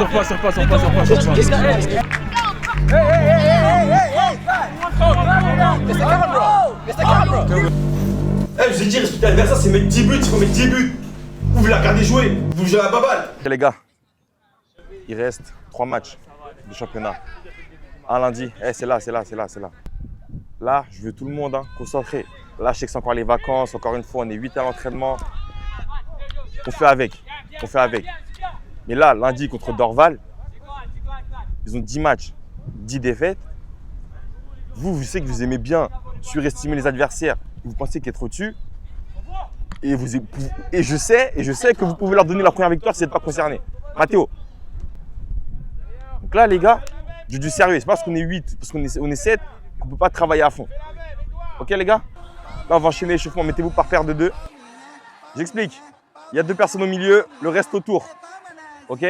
on passe. Je vous ai dit, respecter l'adversaire, c'est mettre 10 buts, il faut mettre 10 buts. Vous voulez la regarder jouer, vous jouez à la baballe. Les gars, il reste 3 matchs de championnat. Un lundi, c'est là. Là, je veux tout le monde concentré. Là, je sais que c'est encore les vacances, encore une fois, on est 8 à l'entraînement. On fait avec. Mais là, lundi contre Dorval, ils ont 10 matchs, 10 défaites. Vous, je sais que vous aimez bien surestimer les adversaires. Vous pensez qu'être au-dessus. Et je sais que vous pouvez leur donner la première victoire si vous n'êtes pas concerné. Mathéo. Donc là, les gars, du sérieux. C'est pas parce qu'on est 8, parce qu'on est 7, qu'on ne peut pas travailler à fond. Ok, les gars? Là, on va enchaîner l'échauffement. Mettez-vous par paire de 2. J'explique. Il y a 2 personnes au milieu, le reste autour. Ok?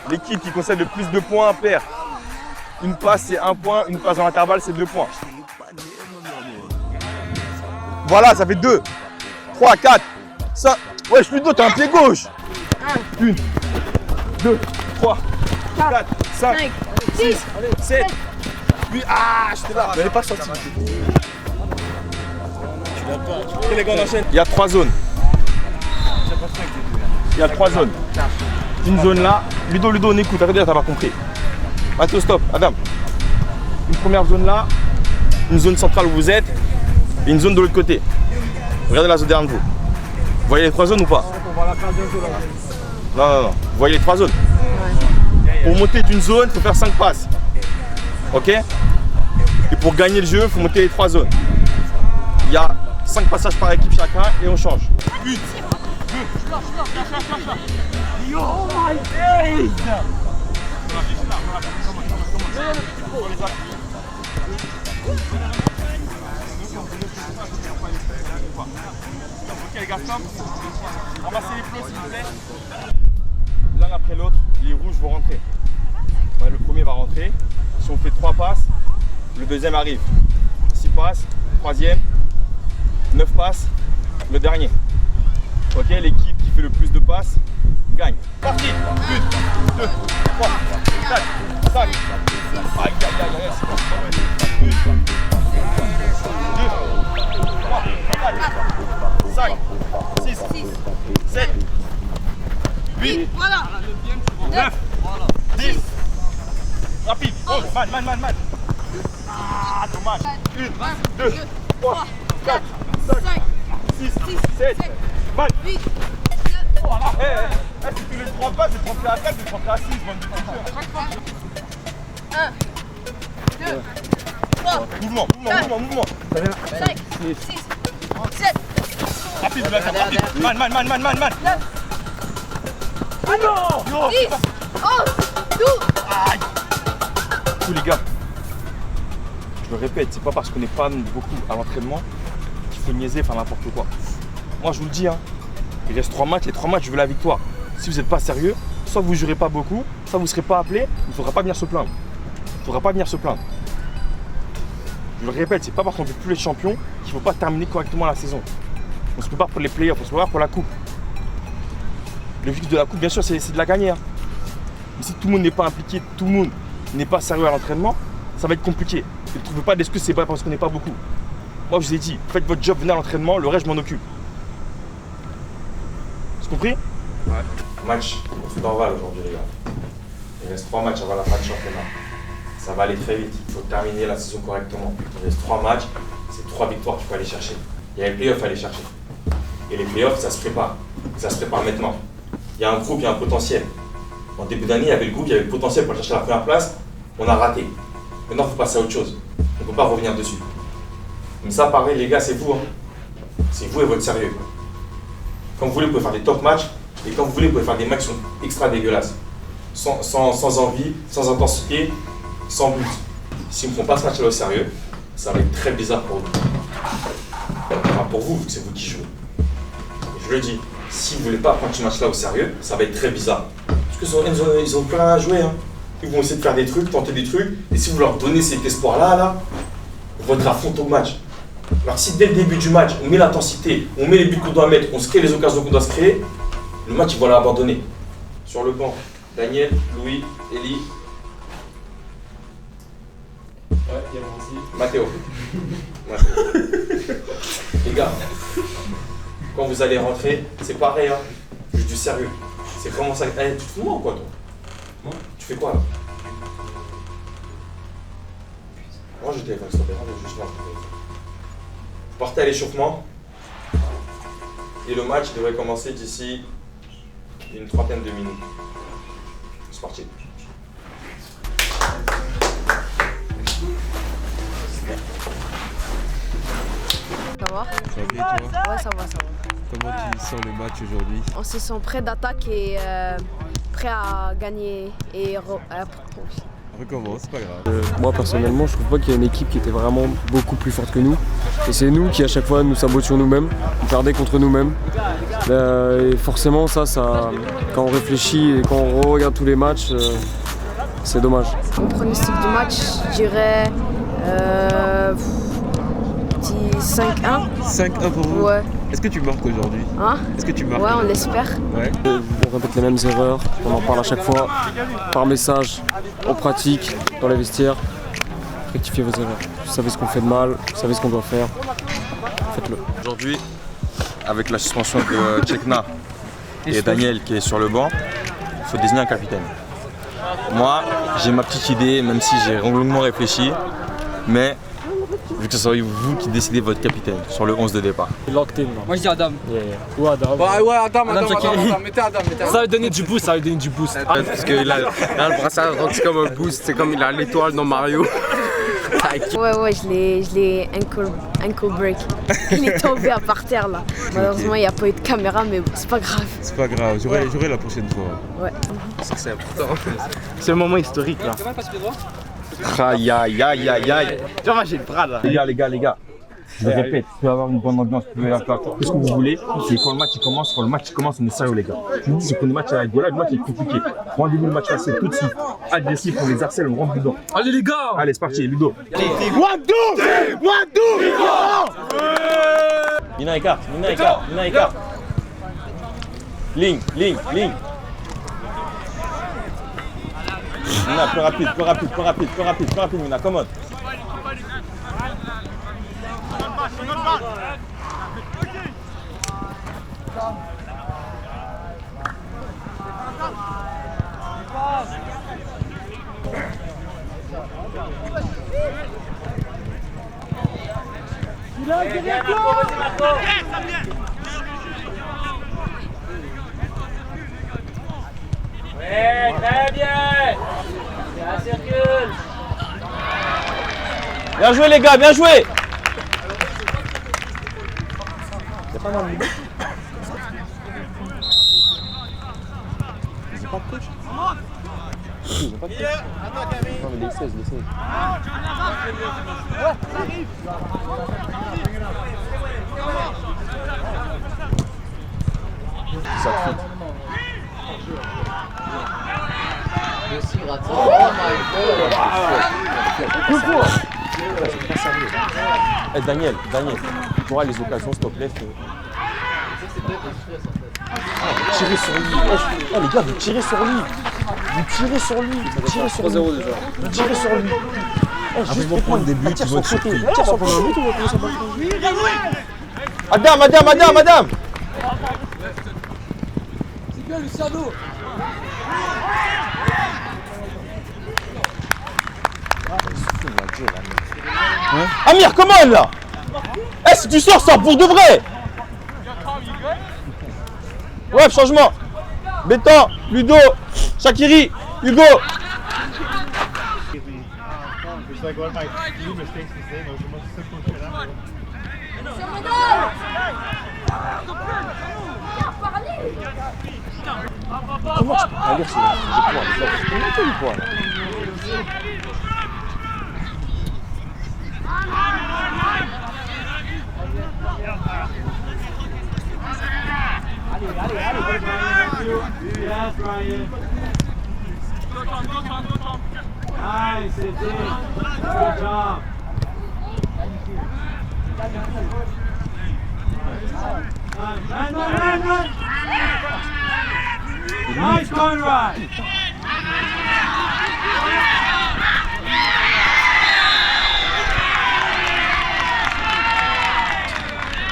L'équipe qui concède le plus de points perd. Une passe, c'est 1 point. Une passe dans l'intervalle, c'est 2 points. Voilà, ça fait 2, 3, 4, 5. Ouais, Ludo, t'as un pied gauche. 1, 2, 3, 4, 5, 6, 7, 8. Ah, j'étais là. Mais elle n'est pas sortie. Ok, les gars, on enchaîne. Il y a 3 zones. Une zone là. Ludo, on écoute. Arrête, t'as pas compris. Mathéo, stop. Adam. Une première zone là. Une zone centrale où vous êtes. Et une zone de l'autre côté. Regardez la zone derrière vous. Vous voyez les 3 zones ou pas? Non. Vous voyez les 3 zones? Pour monter d'une zone, il faut faire 5 passes. Ok? Et pour gagner le jeu, il faut monter les 3 zones. Il y a 5 passages par équipe chacun et on change. 1, 2. Oh my days! Ok les gars, stop. Ramassez les plots s'il vous plaît. L'un après l'autre, les rouges vont rentrer. Ouais, le premier va rentrer. Si on fait 3 passes, le deuxième arrive. 6 passes, troisième, 9 passes, le dernier. Ok, l'équipe qui fait le plus de passes gagne. Parti. 1, 2, 3, 4, 5. Aïe. 1, 2, 3, 4, 5, 6, 7, 8, 9, 10. Rapide. Oh, man. Ah, dommage. 1, 2, 3, 4, 5, 6, 7, 8. Voilà. Si tu les 3 pas, c'est 30 à 4, c'est 30 à 6. 1, 2, 3, Mouvement. 5, 6, 7. Rapide, rapide. Man. 9. Ah non 10, 11, 12. Aïe. Tous les gars, je le répète, c'est pas parce qu'on n'est pas beaucoup à l'entraînement qu'il faut niaiser, faire n'importe quoi. Moi, je vous le dis, il reste 3 matchs. Les 3 matchs, je veux la victoire. Si vous n'êtes pas sérieux, soit vous ne jouerez pas beaucoup, soit vous ne serez pas appelé, il ne faudra pas venir se plaindre. Je le répète, c'est pas parce qu'on ne fait plus les champions qu'il ne faut pas terminer correctement la saison. On ne se prépare pour les playoffs, on se prépare pour la coupe. L'objectif de la coupe, bien sûr, c'est de la gagner. Mais si tout le monde n'est pas impliqué, tout le monde n'est pas sérieux à l'entraînement, ça va être compliqué. Ne trouvez pas d'excuses, c'est pas parce qu'on n'est pas beaucoup. Moi, je vous ai dit, faites votre job, venez à l'entraînement, le reste, je m'en occupe. Vous compris? Ouais. Match contre Dorval aujourd'hui, les gars. Il reste 3 matchs avant la fin du championnat. Ça va aller très vite. Il faut terminer la saison correctement. Il reste 3 matchs, c'est 3 victoires qu'il faut aller chercher. Il y a les playoffs à aller chercher. Et les playoffs, ça se prépare. Ça se prépare maintenant. Il y a un groupe, il y a un potentiel. En début d'année, il y avait le groupe, il y avait le potentiel pour chercher la première place. On a raté. Maintenant, il faut passer à autre chose. On ne peut pas revenir dessus. Mais ça, pareil, les gars, c'est vous. C'est vous et votre sérieux. Quand vous voulez, vous pouvez faire des top matchs. Et quand vous voulez, vous pouvez faire des matchs qui sont extra dégueulasses. Sans envie, sans intensité, sans but. Si on ne prend pas ce match-là au sérieux, ça va être très bizarre pour vous. Enfin, pour vous, vu que c'est vous qui jouez. Et je le dis, si vous ne voulez pas prendre ce match-là au sérieux, ça va être très bizarre. Parce qu'ils ont plus rien à jouer. Ils vont essayer de faire des trucs, tenter des trucs. Et si vous leur donnez cet espoir-là, vous êtes à fond au match. Alors si dès le début du match, on met l'intensité, on met les buts qu'on doit mettre, on se crée les occasions qu'on doit se créer, le match, ils vont l'abandonner. Sur le banc, Daniel, Louis, Eli. Ouais, il y a moi aussi. Mathéo. Les gars, quand vous allez rentrer, c'est pareil, hein. Juste du sérieux. C'est comment ça. Eh, tu te fous de moi ou quoi, toi? Moi? Tu fais quoi là? Moi, je téléphone, s'il te plaît, juste là. Partez à l'échauffement. Et le match devrait commencer d'ici une trentaine de minutes. C'est parti. Ça va? Ça va bien toi? Ouais, ça va, ça va. Comment tu sens le match aujourd'hui? On se sent prêt d'attaque et prêt à gagner et Recommence, c'est pas grave. Moi personnellement, je trouve pas qu'il y a une équipe qui était vraiment beaucoup plus forte que nous. Et c'est nous qui à chaque fois nous sabotions nous-mêmes, on perdait contre nous-mêmes. Et forcément ça, quand on réfléchit et quand on regarde tous les matchs, c'est dommage. Mon pronostic du match, je dirais petit 5-1. 5-1 pour vous? Ouais. Est-ce que tu marques aujourd'hui? Hein? Est-ce que tu marques? Ouais, on l'espère. Ouais. On répète les mêmes erreurs, on en parle à chaque fois, par message, en pratique, dans les vestiaires. Rectifiez vos erreurs. Vous savez ce qu'on fait de mal, vous savez ce qu'on doit faire, faites-le. Aujourd'hui, avec la suspension de Tchekna et Daniel qui est sur le banc, il faut désigner un capitaine. Moi, j'ai ma petite idée, même si j'ai longuement réfléchi, mais vu que ce soit vous qui décidez votre capitaine sur le 11 de départ. Locked in. Moi je dis Adam. Ou Adam. Ouais, Adam, mettez Adam. Ça va donner du boost, ça va donner du boost. Parce qu'il a le brassard, donc c'est comme un boost, c'est comme il a l'étoile dans Mario. Ouais, je l'ai ankle break. Il est tombé à par terre là. Malheureusement, il n'y a pas eu de caméra, mais c'est pas grave. C'est pas grave, j'aurai la prochaine fois. Ouais. C'est important. C'est un moment historique là. Aïe aïe aïe aïe aïe. Tu vois, moi j'ai le bras là. Les gars, je le répète, vous pouvez avoir une bonne ambiance, vous pouvez faire tout ce que vous voulez. C'est quand le match commence, on est sérieux les gars. Je vous dis, c'est que le match est rigolo, le match est compliqué. Rendez-vous le match facile tout de suite. Agressif, on les harcèle, on rentre dedans. Allez les gars. Allez, c'est parti, Ludo. Mina écart. Ligne. Mina, plus rapide, Mina, commode. Ouais, très bien. Ça circule. Bien joué les gars, bien joué. Eh, Daniel, tu auras les occasions s'il te plaît. Tirez sur lui. Oh les gars, vous tirez sur lui. Vous tirez sur lui. 3-0 déjà. Vous tirez sur lui. Juste pour prendre des buts, tire sur le côté. Tire sur le but ou on sur Madame. C'est bien Luciano. Amir, comment elle là? Eh, si tu sors pour de vrai. Ouais, changement. Béton, Ludo, Shaqiri, Hugo. Comment tu peux pas lire ce points? Nice, Conrad.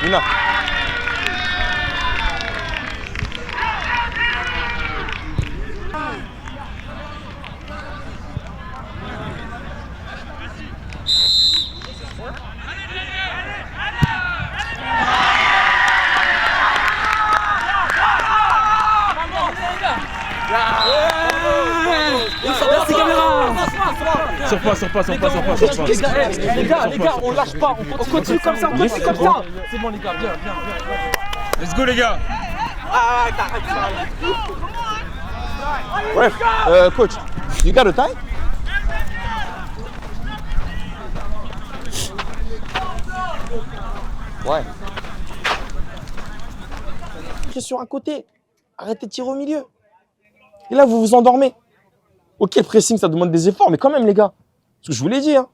Mina. Les gars, on lâche pas, on continue comme ça, C'est bon les gars, bien. Let's go les gars. Bref, coach, you got a tie? Ouais. Sur un côté, arrêtez de tirer au milieu. Et là, vous vous endormez. Ok, le pressing, ça demande des efforts, mais quand même, les gars, ce que je vous l'ai dit, hein,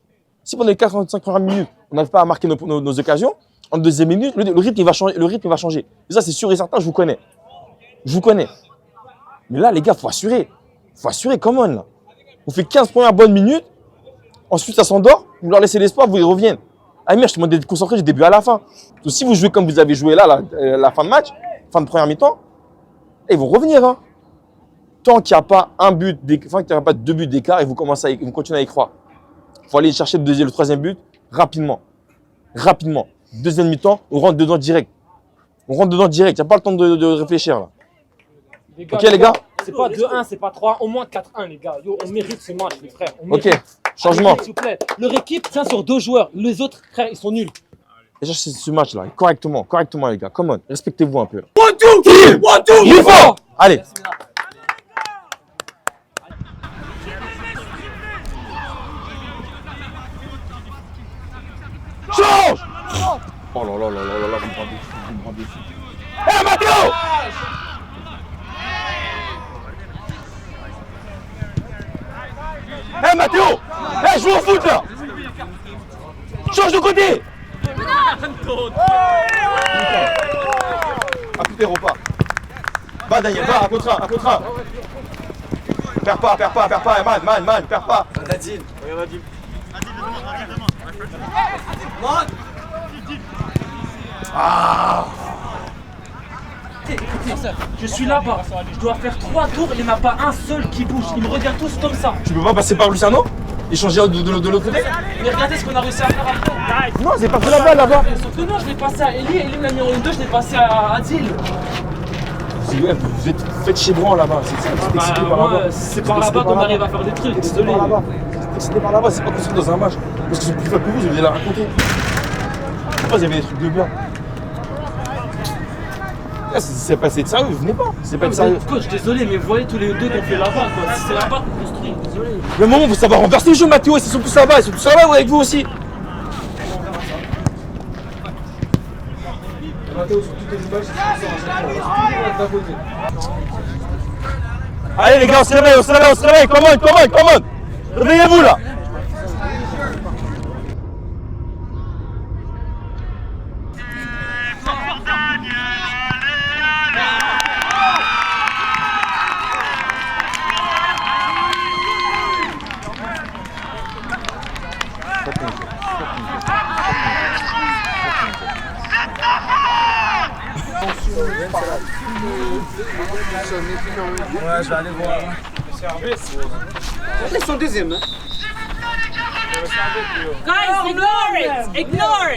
si pendant les 45 premières minutes, on n'arrive pas à marquer nos occasions, en deuxième minute, le rythme il va changer. Et ça, c'est sûr et certain, je vous connais. Mais là, les gars, faut assurer, come on, là. On fait 15 premières bonnes minutes, ensuite ça s'endort, vous leur laissez l'espoir, vous y reviennent. Amir, je te demande d'être concentré du début à la fin. Donc, si vous jouez comme vous avez joué là, la fin de match, fin de première mi-temps, ils vont revenir, hein. Tant qu'il n'y a pas qu'il n'y a pas 2 buts d'écart et vous continuez à y croire. Il faut aller chercher le troisième but rapidement. Deuxième mi-temps, on rentre dedans direct. Il n'y a pas le temps de réfléchir là. Ok les gars, c'est pas 2-1, c'est pas 3, au moins 4-1 les gars. Yo, on mérite ce match les frères. Ok, changement. S'il vous plaît. Leur équipe tient sur 2 joueurs, les autres frères ils sont nuls. Déjà c'est ce match là, correctement les gars, come on, respectez-vous un peu. 1, 2, 3. Allez. Change! Oh là, vous me rendez fou. Hé, Mathéo! Hé, Mathéo! Hé, joue au foot là! Change de côté! Appuie repas. Va Daniel, va, un contre un. Perds pas, man, perds pas. Nadine. Je suis là-bas, je dois faire 3 tours, il n'y en a pas un seul qui bouge, ils me regardent tous comme ça. Tu peux pas passer par Luciano? Échanger de l'autre côté? Mais regardez ce qu'on a réussi à faire après. Non, c'est pas fait là-bas. Sauf que non, je l'ai passé à Eli, Eli me l'a mis en 2, je l'ai passé à Adil. Vous êtes faites chez Bran là-bas, c'est excité par là-bas. C'est par là-bas qu'on arrive à faire des trucs, désolé. Excité par là-bas, c'est pas possible dans un match. Parce qu'ils sont plus faibles que vous allez la raconter. Pourquoi vous avez des trucs de bien? Là, c'est passé de sérieux, vous venez pas. C'est pas de sérieux. Coach, désolé, mais vous voyez tous les 2 qu'on fait là-bas, quoi. C'est là-bas qu'on construit, désolé. Le moment où vous savez renverser le jeu, Mathéo, ils sont tous là-bas, ou avec vous aussi. Allez les gars, on se réveille, come on. Réveillez-vous là. Ouais, je vais aller voir. Ils sont deuxième. Hein. Guys, ignore it! Ignore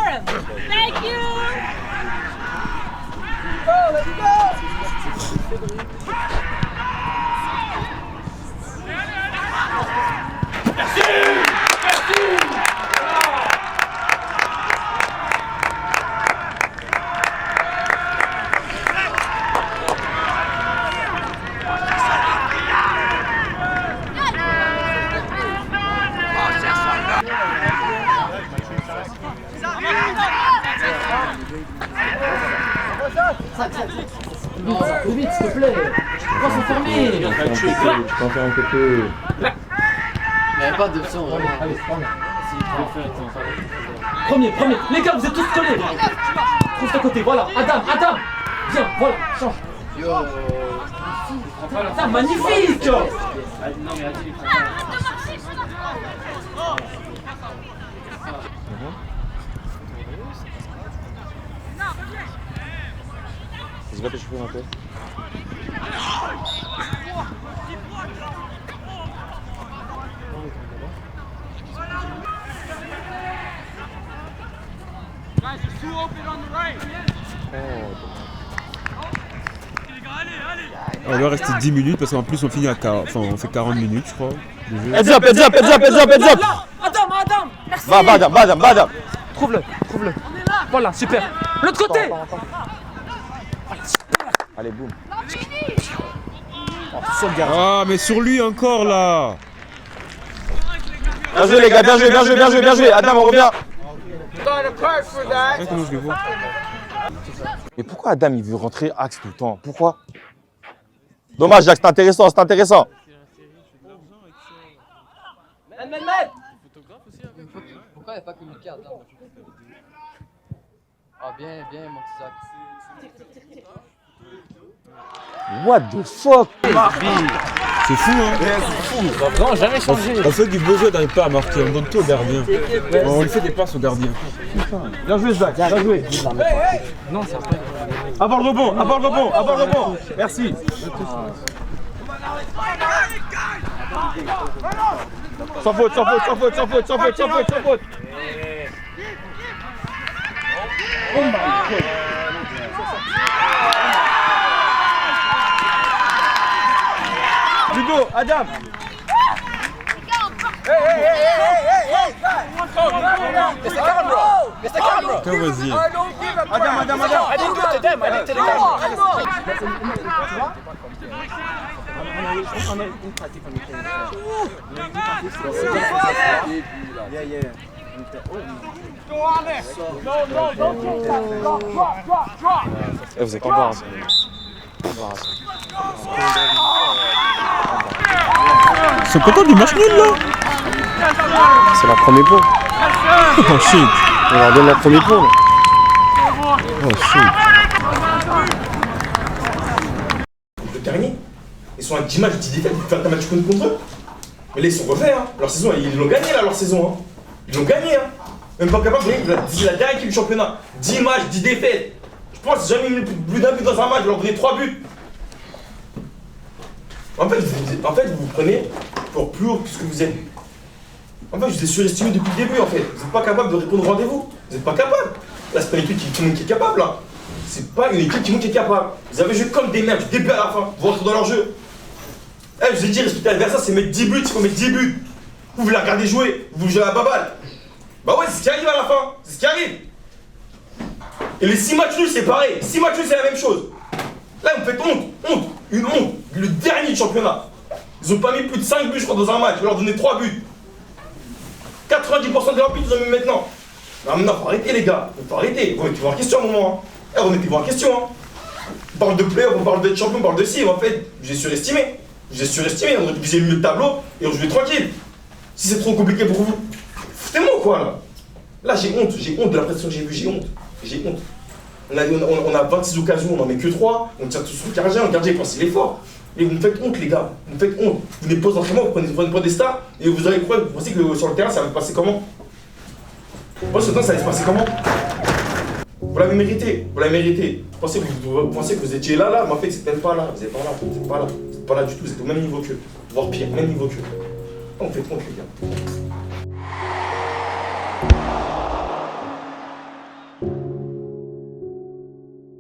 him! Thank you! Let's go! Plus vite, s'il te plaît. Tu peux pas s'enfermer. Tu peux en faire un côté. Mais pas de son. Allez, premier. Les gars, vous êtes tous collés. Trouve ton côté, voilà. Adam. Viens, voilà, change. Adam, magnifique. Non, mais Adil, Vas-y, va t'échauffer un peu. On doit rester 10 minutes parce qu'en plus on finit à 40, enfin on fait 40 minutes je crois. Heads up, heads up, heads up, heads up, heads up. Adam, merci. Va, Adam. Trouve-le. Voilà, super. L'autre côté. Allez, boum. Ah mais sur lui encore là. Bien joué les gars, bien joué. Adam, on revient. Comment je le vois? Mais pourquoi Adam il veut rentrer axe tout le temps? Pourquoi? Dommage Jacques, c'est intéressant. Pourquoi il n'y a pas communiqué Adam? Ah bien, mon petit Zach. What the fuck? C'est fou hein. Non, jamais changé. On fait du beau jeu, on n'arrive pas à marquer, on donne tout au gardien. On lui fait des passes au gardien. Bien joué Zach, bien joué. Non, c'est après. Avant le rebond. Merci. Sans faute. Oh my God. Ludo, Adam. Tiens, vas-y. Adam. Vous êtes embarrassés. Ils sont contents du match nul là. C'est leur premier point. Oh shit. On leur donne leur premier point. Là. Oh shit. Le dernier, ils sont à 10 matchs, 10 défaites, ils font un match contre eux. Mais là, ils sont refaits, hein. Leur saison, ils l'ont gagné là, leur saison. Hein. Ils l'ont gagné, hein. Même pas capable de gagner la dernière équipe du championnat. 10 matchs, 10 défaites. Je pense jamais mis plus d'un but dans un match, je leur donnais 3 buts. En fait, vous vous prenez pour plus haut que ce que vous êtes. En fait, je vous ai surestimé depuis le début, en fait. Vous n'êtes pas capable de répondre au rendez-vous. Vous n'êtes pas capable. Là, c'est pas une équipe qui est capable, là. C'est pas une équipe qui est capable. Vous avez joué comme des merdes, du début à la fin. Vous rentrez dans leur jeu. Eh, je vous ai dit, respecter l'adversaire, c'est mettre 10 buts, il faut mettre 10 buts. Vous la regardez jouer, vous jouez à la baballe. Bah ouais, c'est ce qui arrive à la fin. C'est ce qui arrive. Et les 6 matchs nuls, c'est pareil. 6 matchs nuls, c'est la même chose. Là, vous me faites honte. Une honte. Le dernier du championnat. Ils ont pas mis plus de 5 buts, je crois, dans un match. Je leur donnais 3 buts. 90% de leurs buts, ils ont mis maintenant. Non, maintenant, faut arrêter, les gars. Faut arrêter. Remettez-vous en question à un moment. Hein. Remettez-vous en question. Hein. On parle de playoff, on parle d'être champion, on parle de ci. En fait, j'ai surestimé. On aurait divisé le milieu de tableau et on jouait tranquille. Si c'est trop compliqué pour vous, foutez-moi quoi là. Là, j'ai honte de la prestation que j'ai vue, j'ai honte. On a 26 occasions, on n'en met que 3. On tire tout sur le gardien pense il est fort. Et vous me faites honte, les gars. Vous me faites honte. Vous n'êtes pas d'entraînement, vous prenez des stars et vous avez quoi? Vous pensez que sur le terrain, ça va se passer comment? Moi, ce temps, ça va se passer comment? Vous l'avez mérité. Vous pensez que vous étiez là, mais en fait, c'est même pas là. Vous n'êtes pas là du tout, vous êtes au même niveau qu'eux. Voire pire, même niveau qu'eux. On fait honte, les gars.